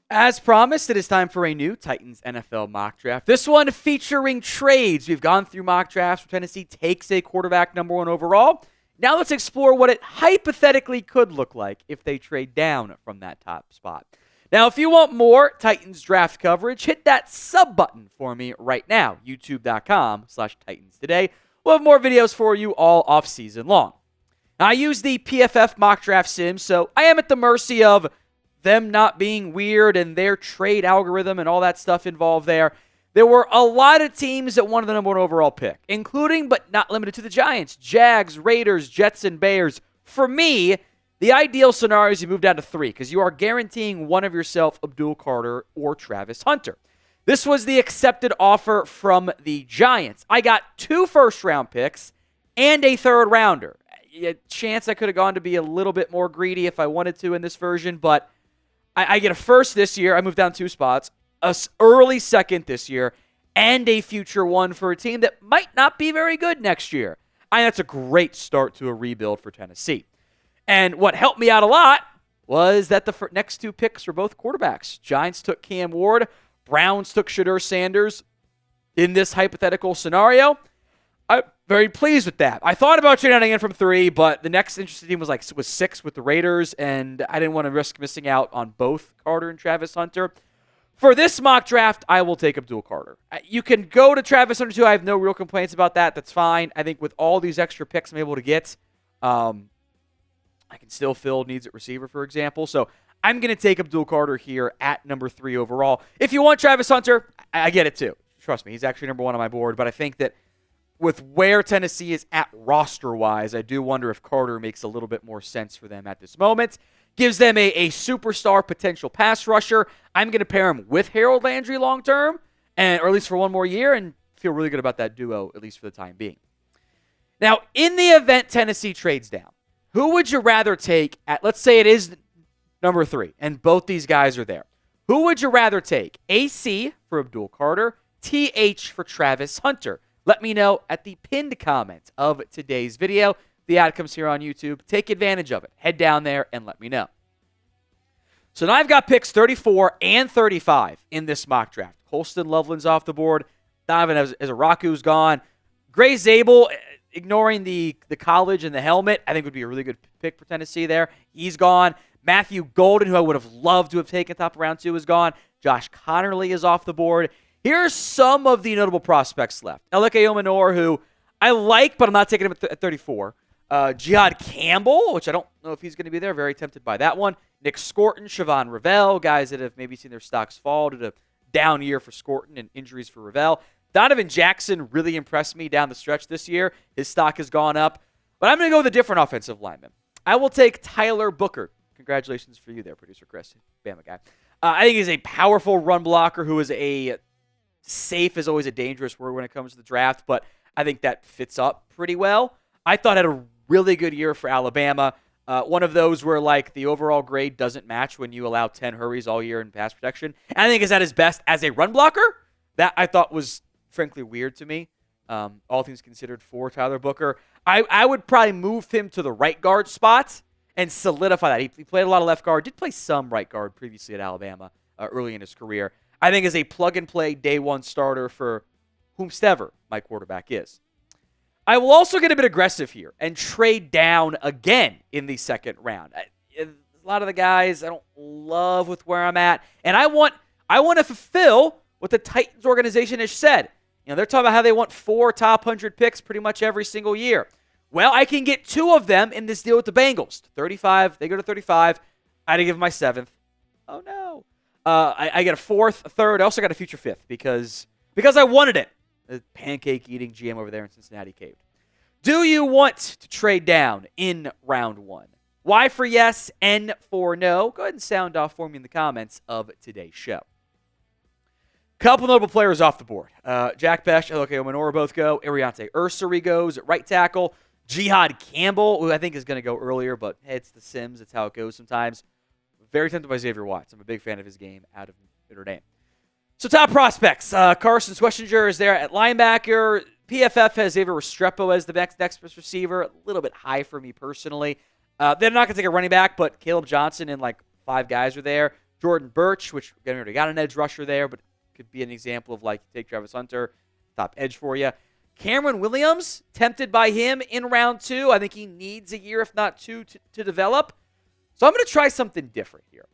As promised, it is time for a new Titans NFL mock draft. This one featuring trades. We've gone through mock drafts where Tennessee takes a quarterback number 1 overall. Now let's explore what it hypothetically could look like if they trade down from that top spot. Now, if you want more Titans draft coverage, hit that sub button for me right now, youtube.com/Titans Today. We'll have more videos for you all off season long. Now, I use the PFF mock draft sim, so I am at the mercy of them not being weird and their trade algorithm and all that stuff involved there. There were a lot of teams that wanted the number 1 overall pick, including but not limited to the Giants, Jags, Raiders, Jets, and Bears. For me, the ideal scenario is you move down to 3 because you are guaranteeing one of yourself Abdul Carter or Travis Hunter. This was the accepted offer from the Giants. I got 2 first-round picks and a third-rounder. A chance I could have gone to be a little bit more greedy if I wanted to in this version, but I get a first this year. I moved down 2 spots, an early second this year, and a future one for a team that might not be very good next year. That's a great start to a rebuild for Tennessee. And what helped me out a lot was that the next 2 picks were both quarterbacks. Giants took Cam Ward. Browns took Shadur Sanders. In this hypothetical scenario, I'm very pleased with that. I thought about trading in from 3, but the next interesting team was 6 with the Raiders, and I didn't want to risk missing out on both Carter and Travis Hunter. For this mock draft, I will take Abdul Carter. You can go to Travis Hunter too. I have no real complaints about that. That's fine. I think with all these extra picks I'm able to get, I can still fill needs at receiver, for example. So I'm going to take Abdul Carter here at number 3 overall. If you want Travis Hunter, I get it too. Trust me, he's actually number 1 on my board, but I think that with where Tennessee is at roster-wise, I do wonder if Carter makes a little bit more sense for them at this moment. Gives them a superstar potential pass rusher. I'm going to pair him with Harold Landry long-term, or at least for one more year, and feel really good about that duo, at least for the time being. Now, in the event Tennessee trades down, who would you rather take at, let's say it is number 3, and both these guys are there. Who would you rather take? AC for Abdul Carter, TH for Travis Hunter. Let me know at the pinned comment of today's video. The ad comes here on YouTube. Take advantage of it. Head down there and let me know. So now I've got picks 34 and 35 in this mock draft. Colston Loveland's off the board. Donovan Ezeraku's gone. Gray Zabel, ignoring the college and the helmet, I think would be a really good pick for Tennessee there. He's gone. Matthew Golden, who I would have loved to have taken top of round 2, is gone. Josh Connerly is off the board. Here's some of the notable prospects left. Elike Omenor, who I like, but I'm not taking him at 34. Jihad Campbell, which I don't know if he's going to be there. Very tempted by that one. Nick Scorton, Siobhan Ravel, guys that have maybe seen their stocks fall due to down year for Scorton and injuries for Ravel. Donovan Jackson really impressed me down the stretch this year. His stock has gone up. But I'm going to go with a different offensive lineman. I will take Tyler Booker. Congratulations for you there, producer Chris. BAMA guy. I think he's a powerful run blocker who is a safe is always a dangerous word when it comes to the draft, but I think that fits up pretty well. I thought had a really good year for Alabama. One of those where like the overall grade doesn't match when you allow 10 hurries all year in pass protection. And I think is at his best as a run blocker. That I thought was frankly weird to me. All things considered for Tyler Booker. I would probably move him to the right guard spot and solidify that. He played a lot of left guard, did play some right guard previously at Alabama early in his career. I think is a plug-and-play day one starter for whomstever my quarterback is. I will also get a bit aggressive here and trade down again in the second round. A lot of the guys I don't love with where I'm at, and I want to fulfill what the Titans organization has said. You know, they're talking about how they want 4 top 100 picks pretty much every single year. Well, I can get 2 of them in this deal with the Bengals. 35, they go to 35. I had to give them my 7th. Oh, no. I get a 4th, a 3rd. I also got a future 5th because I wanted it. The pancake-eating GM over there in Cincinnati caved. Do you want to trade down in round 1? Y for yes, N for no. Go ahead and sound off for me in the comments of today's show. Couple notable players off the board. Jack Bech, Elike Omenor both go. Ariante Ursary goes at right tackle. Jihad Campbell, who I think is going to go earlier, but hey, it's the Sims. It's how it goes sometimes. Very tempted by Xavier Watts. I'm a big fan of his game out of Notre Dame. So top prospects. Carson Schwessinger is there at linebacker. PFF has Xavier Restrepo as the next best receiver. A little bit high for me personally. They're not going to take a running back, but Caleb Johnson and like 5 guys are there. Jordan Birch, which again, we already got an edge rusher there, but could be an example of like take Travis Hunter, top edge for you. Cameron Williams, tempted by him in round 2. I think he needs a year, if not 2, to develop. So I'm going to try something different here.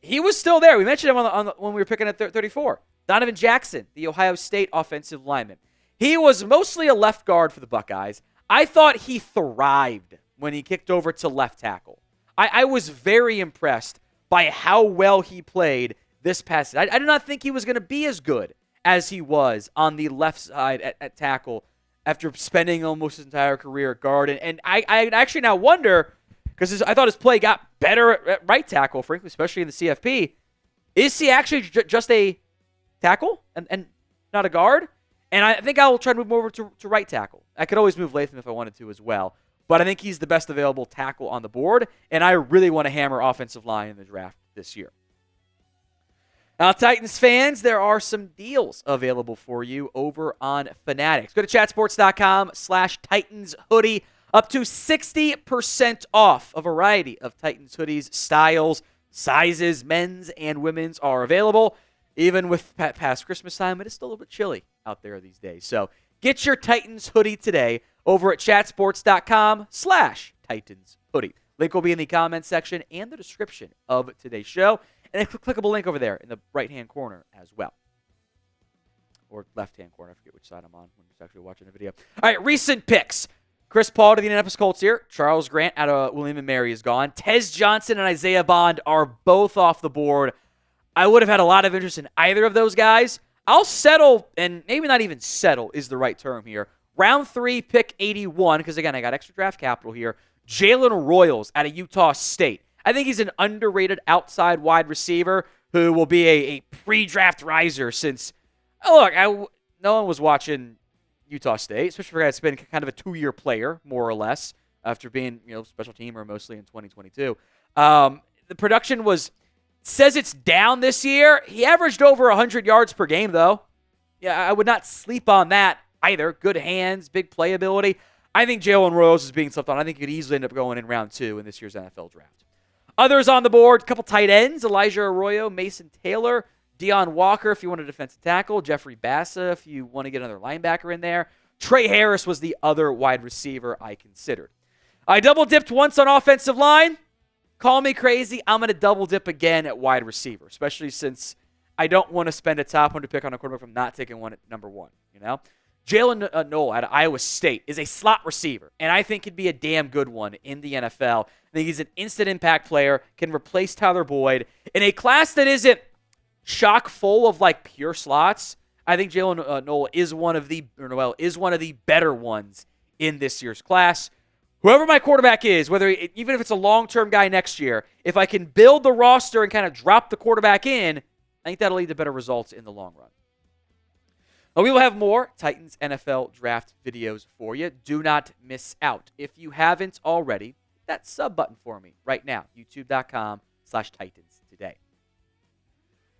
He was still there. We mentioned him when we were picking at 34. Donovan Jackson, the Ohio State offensive lineman. He was mostly a left guard for the Buckeyes. I thought he thrived when he kicked over to left tackle. I was very impressed by how well he played this past season. I did not think he was going to be as good as he was on the left side at tackle after spending almost his entire career at guard. And I actually now wonder, because I thought his play got better at right tackle, frankly, especially in the CFP. Is he actually just a tackle and not a guard? And I think I'll try to move him over to right tackle. I could always move Latham if I wanted to as well. But I think he's the best available tackle on the board, and I really want to hammer offensive line in the draft this year. Now, Titans fans, there are some deals available for you over on Fanatics. Go to chatsports.com/Titans hoodie. Up to 60% off a variety of Titans hoodies, styles, sizes, men's and women's are available. Even with past Christmas time, it is still a little bit chilly out there these days. So get your Titans hoodie today over at chatsports.com/Titans hoodie. Link will be in the comments section and the description of today's show. And a clickable link over there in the right-hand corner as well. Or left-hand corner. I forget which side I'm on when I'm actually watching the video. All right, recent picks. Chris Paul to the Indianapolis Colts here. Charles Grant out of William & Mary is gone. Tez Johnson and Isaiah Bond are both off the board. I would have had a lot of interest in either of those guys. I'll settle, and maybe not even settle is the right term here. Round 3, pick 81, because again, I got extra draft capital here. Jalen Royals out of Utah State. I think he's an underrated outside wide receiver who will be a pre-draft riser since, no one was watching Utah State, especially for a guy that's been kind of a 2-year player, more or less, after being special teamer mostly in 2022. The production says it's down this year. He averaged over 100 yards per game, though. Yeah, I would not sleep on that either. Good hands, big playability. I think Jalen Royals is being slept on. I think he could easily end up going in round 2 in this year's NFL draft. Others on the board, a couple tight ends, Elijah Arroyo, Mason Taylor, Deion Walker if you want a defensive tackle, Jeffrey Bassa if you want to get another linebacker in there. Trey Harris was the other wide receiver I considered. I double-dipped once on offensive line. Call me crazy. I'm going to double-dip again at wide receiver, especially since I don't want to spend a top 100 pick on a quarterback from not taking one at number 1, Jalen Noel out of Iowa State is a slot receiver, and I think could be a damn good one in the NFL. I think he's an instant impact player, can replace Tyler Boyd. In a class that isn't chock full of like pure slots, I think Jalen Noel is one of the better ones in this year's class. Whoever my quarterback is, even if it's a long-term guy next year, if I can build the roster and kind of drop the quarterback in, I think that'll lead to better results in the long run. We will have more Titans NFL draft videos for you. Do not miss out. If you haven't already, hit that sub button for me right now. YouTube.com/Titans today.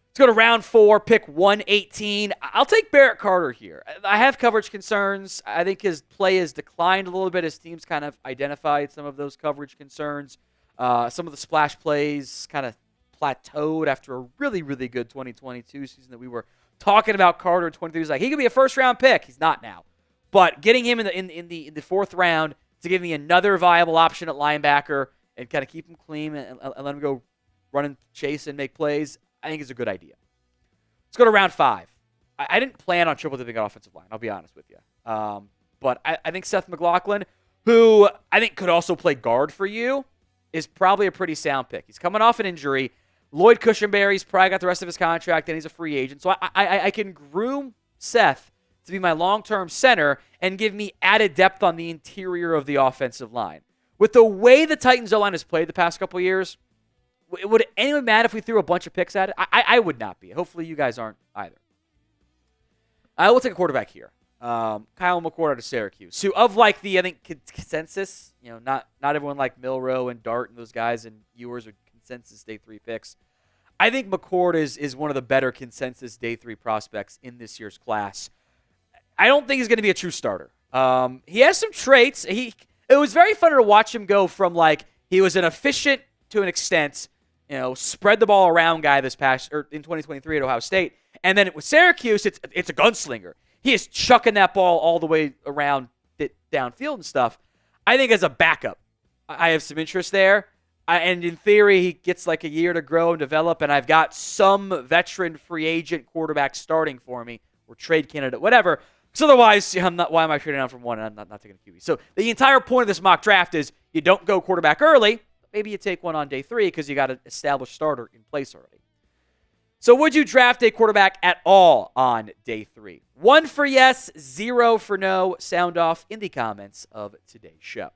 Let's go to round 4, pick 118. I'll take Barrett Carter here. I have coverage concerns. I think his play has declined a little bit as teams kind of identified some of those coverage concerns. Some of the splash plays kind of plateaued after a really, really good 2022 season that we were talking about. Carter in 23 was like, he could be a first-round pick. He's not now. But getting him in the 4th round to give me another viable option at linebacker and kind of keep him clean and let him go run and chase and make plays, I think is a good idea. Let's go to round 5. I didn't plan on triple dipping at offensive line, I'll be honest with you. But I think Seth McLaughlin, who I think could also play guard for you, is probably a pretty sound pick. He's coming off an injury. Lloyd Cushenberry's probably got the rest of his contract, and he's a free agent. So I can groom Seth to be my long-term center and give me added depth on the interior of the offensive line. With the way the Titans O-line has played the past couple of years, would anyone be mad if we threw a bunch of picks at it? I would not be. Hopefully you guys aren't either. I will take a quarterback here. Kyle McCord out of Syracuse. So of like the, I think, consensus, not everyone like Milroe and Dart and those guys and Ewers are consensus day 3 picks. I think McCord is one of the better consensus day 3 prospects in this year's class. I don't think he's going to be a true starter. He has some traits. It was very fun to watch him go from like he was an efficient to an extent, spread the ball around guy this past or in 2023 at Ohio State, and then with Syracuse, it's a gunslinger. He is chucking that ball all the way around downfield and stuff. I think as a backup, I have some interest there. And in theory, he gets like a year to grow and develop, and I've got some veteran free agent quarterback starting for me, or trade candidate, whatever. Because otherwise, why am I trading down from one and I'm not taking a QB? So the entire point of this mock draft is you don't go quarterback early. Maybe you take one on day 3 because you got an established starter in place already. So would you draft a quarterback at all on day 3? 1 for yes, 0 for no. Sound off in the comments of today's show.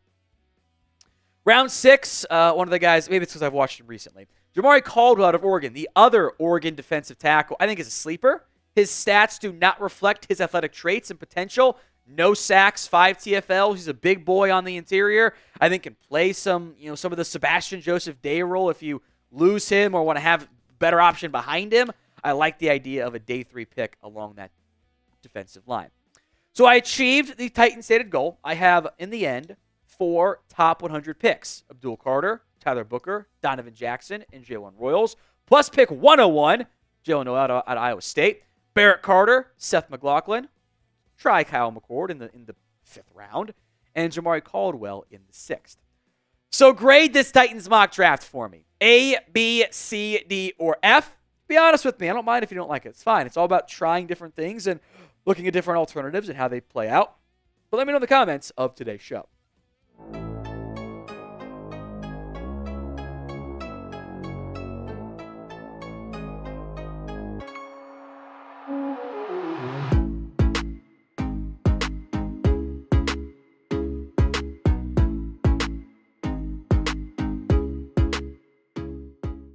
Round 6, one of the guys, maybe it's because I've watched him recently, Jamari Caldwell out of Oregon, the other Oregon defensive tackle, I think is a sleeper. His stats do not reflect his athletic traits and potential. No sacks, 5 TFLs. He's a big boy on the interior. I think can play some of the Sebastian Joseph Day role if you lose him or want to have a better option behind him. I like the idea of a day 3 pick along that defensive line. So I achieved the Titans' stated goal. I have, in the end, 4 top 100 picks. Abdul Carter, Tyler Booker, Donovan Jackson, and Jalen Royals. Plus pick 101, Jalen Noel out of Iowa State. Barrett Carter, Seth McLaughlin. Try Kyle McCord in the 5th round. And Jamari Caldwell in the 6th. So grade this Titans mock draft for me. A, B, C, D, or F. Be honest with me. I don't mind if you don't like it. It's fine. It's all about trying different things and looking at different alternatives and how they play out. But let me know in the comments of today's show.